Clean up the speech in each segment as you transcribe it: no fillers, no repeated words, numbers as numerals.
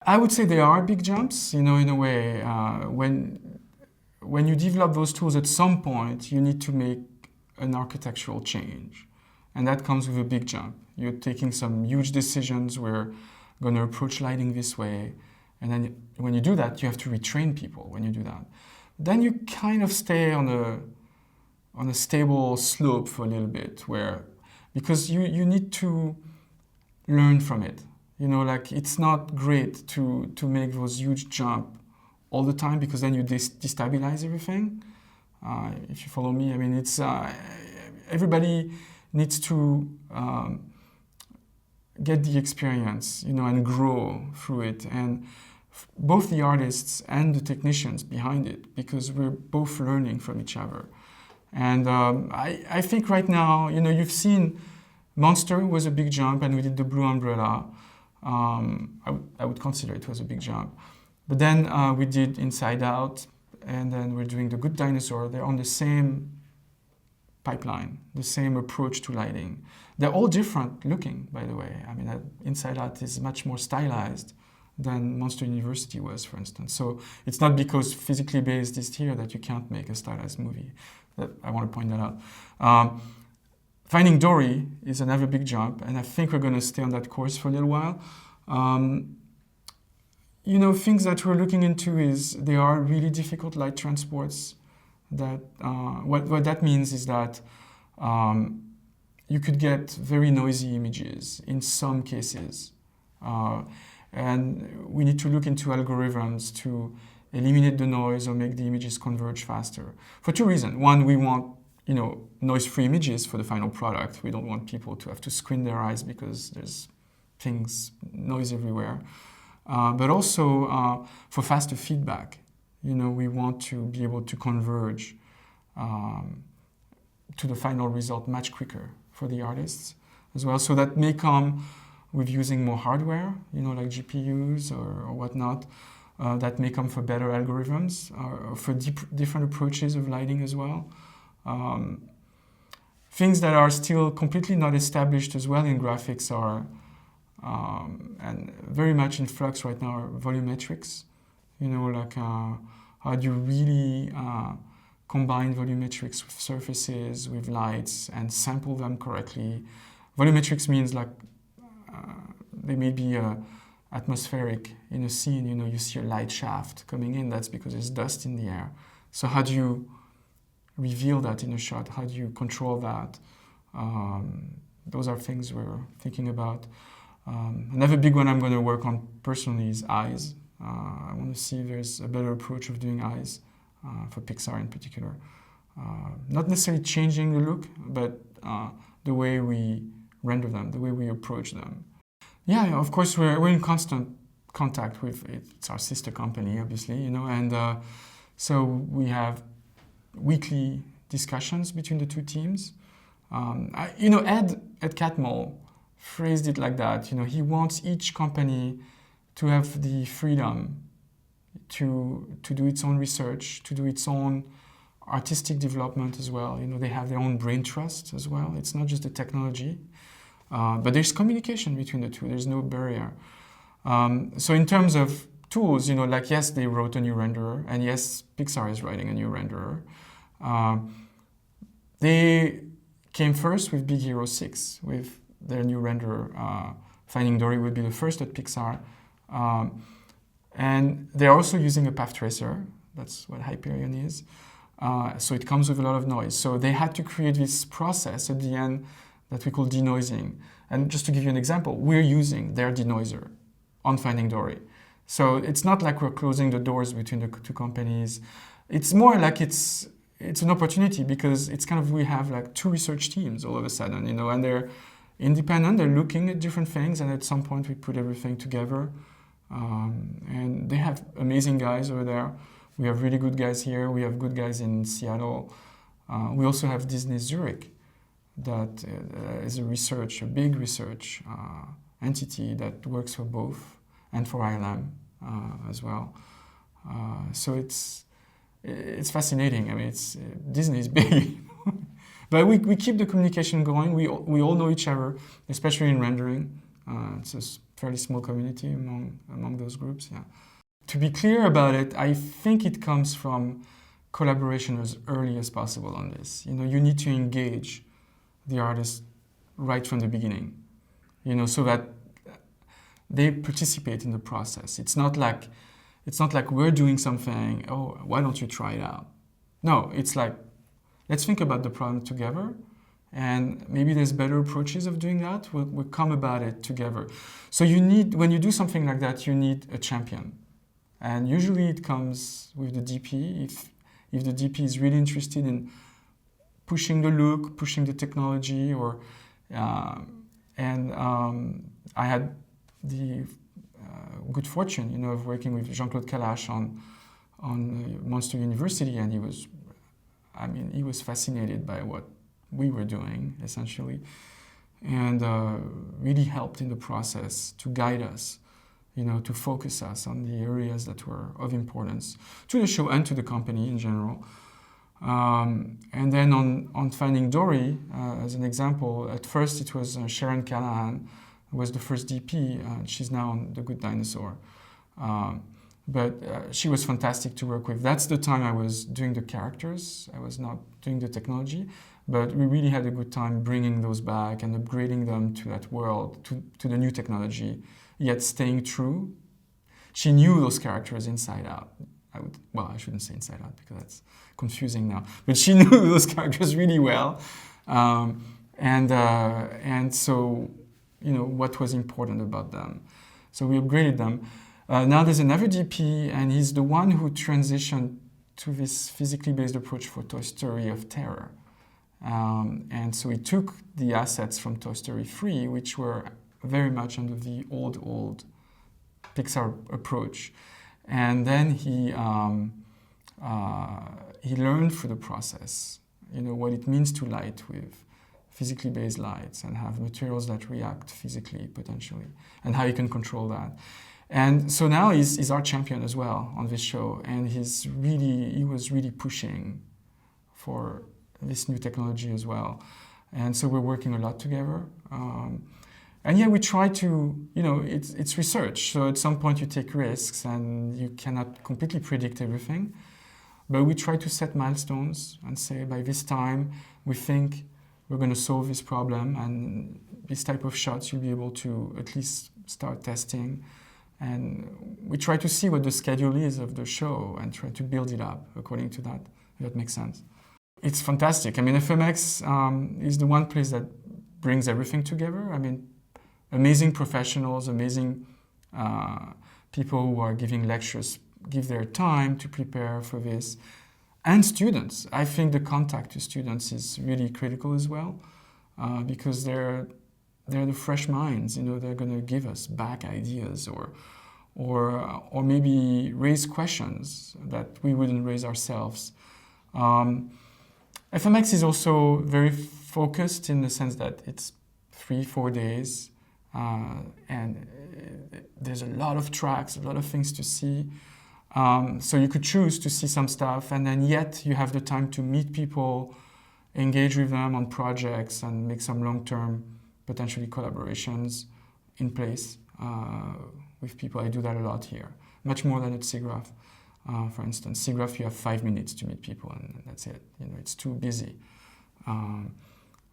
I would say there are big jumps, in a way. When you develop those tools, at some point, you need to make an architectural change. And that comes with a big jump. You're taking some huge decisions. We're going to approach lighting this way. And then when you do that, you have to retrain people when you do that. Then you kind of stay on a stable slope for a little bit, because you need to learn from it. It's not great to make those huge jumps all the time, because then you destabilize everything. If you follow me, it's everybody needs to get the experience, and grow through it. And both the artists and the technicians behind it, because we're both learning from each other. And I think right now, you've seen Monster was a big jump, and we did the Blue Umbrella. I would consider it was a big jump. But then we did Inside Out, and then we're doing The Good Dinosaur. They're on the same pipeline, the same approach to lighting. They're all different looking, by the way. Inside Out is much more stylized than Monster University was, for instance. So it's not because physically based is here that you can't make a stylized movie. I want to point that out. Finding Dory is another big jump, and I think we're going to stay on that course for a little while. Things that we're looking into is there are really difficult light transports. That what that means is that you could get very noisy images in some cases. And we need to look into algorithms to eliminate the noise or make the images converge faster. For two reasons. One, we want noise-free images for the final product. We don't want people to have to squint their eyes because there's noise everywhere. But also for faster feedback. We want to be able to converge to the final result much quicker for the artists as well. So that may come with using more hardware, like GPUs or whatnot. That may come for better algorithms or for different approaches of lighting as well. Things that are still completely not established as well in graphics are, and very much in flux right now, are volumetrics. How do you really combine volumetrics with surfaces, with lights, and sample them correctly? Volumetrics means they may be atmospheric in a scene. You see a light shaft coming in. That's because there's dust in the air. So how do you reveal that in a shot? How do you control that? Those are things we're thinking about. Another big one I'm going to work on personally is eyes. I want to see if there's a better approach of doing eyes for Pixar in particular. Not necessarily changing the look, but the way we render them, the way we approach them. Yeah, of course, we're in constant contact with it. It's our sister company, obviously, and so we have weekly discussions between the two teams. Ed at Catmull phrased it like that. He wants each company to have the freedom to do its own research, to do its own artistic development as well. They have their own brain trust as well. It's not just the technology, but there's communication between the two. There's no barrier. So in terms of tools, yes, they wrote a new renderer, and yes, Pixar is writing a new renderer. They came first with Big Hero 6, with their new renderer. Finding Dory would be the first at Pixar. And they're also using a path tracer. That's what Hyperion is. So it comes with a lot of noise. So they had to create this process at the end that we call denoising. And just to give you an example, we're using their denoiser on Finding Dory. So it's not like we're closing the doors between the two companies. It's more like it's an opportunity, because it's kind of, we have like two research teams all of a sudden, and they're independent, they're looking at different things, and at some point we put everything together. And they have amazing guys over there. We have really good guys here. We have good guys in Seattle. We also have Disney Zurich, that is a big research entity that works for both, and for ILM as well. So it's fascinating. Disney is big. But we keep the communication going. We all know each other, especially in rendering. It's a fairly small community among those groups. Yeah. To be clear about it, I think it comes from collaboration as early as possible on this. You need to engage the artists right from the beginning, so that they participate in the process. It's not like we're doing something, oh, why don't you try it out? No, it's like, let's think about the problem together, and maybe there's better approaches of doing that. We'll come about it together. So when you do something like that, you need a champion. And usually it comes with the DP. If the DP is really interested in pushing the look, pushing the technology, I had the good fortune, of working with Jean-Claude Kalash on Monster University, and he was fascinated by what we were doing, essentially, and really helped in the process to guide us, to focus us on the areas that were of importance to the show and to the company in general. And then on Finding Dory, as an example, at first it was Sharon Callahan, who was the first DP. She's now on The Good Dinosaur. But she was fantastic to work with. That's the time I was doing the characters. I was not doing the technology. But we really had a good time bringing those back and upgrading them to that world, to the new technology, yet staying true. She knew those characters inside out. I shouldn't say inside out because that's confusing now. But she knew those characters really well. And so, what was important about them. So we upgraded them. Now there's another DP, and he's the one who transitioned to this physically based approach for Toy Story of Terror. And so he took the assets from Toy Story 3, which were very much under the old Pixar approach. And then he learned through the process, what it means to light with physically based lights and have materials that react physically, potentially, and how you can control that. And so now he's our champion as well on this show, and he was really pushing for this new technology as well. And so we're working a lot together. And yeah, we try to, it's research. So at some point you take risks and you cannot completely predict everything. But we try to set milestones and say by this time we think we're going to solve this problem, and this type of shots you'll be able to at least start testing. And we try to see what the schedule is of the show and try to build it up according to that, if that makes sense. It's fantastic. FMX is the one place that brings everything together. Amazing professionals, amazing people who are giving lectures, give their time to prepare for this. And students. I think the contact to students is really critical as well, because they're the fresh minds. They're going to give us back ideas or maybe raise questions that we wouldn't raise ourselves. FMX is also very focused in the sense that it's 3-4 days, and there's a lot of tracks, a lot of things to see. So you could choose to see some stuff, and then yet you have the time to meet people, engage with them on projects, and make some long-term, potentially collaborations in place with people. I do that a lot here, much more than at SIGGRAPH. For instance, SIGGRAPH, you have 5 minutes to meet people, and that's it. It's too busy.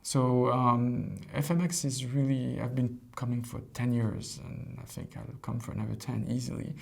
So FMX is really, I've been coming for 10 years, and I think I'll come for another 10 easily.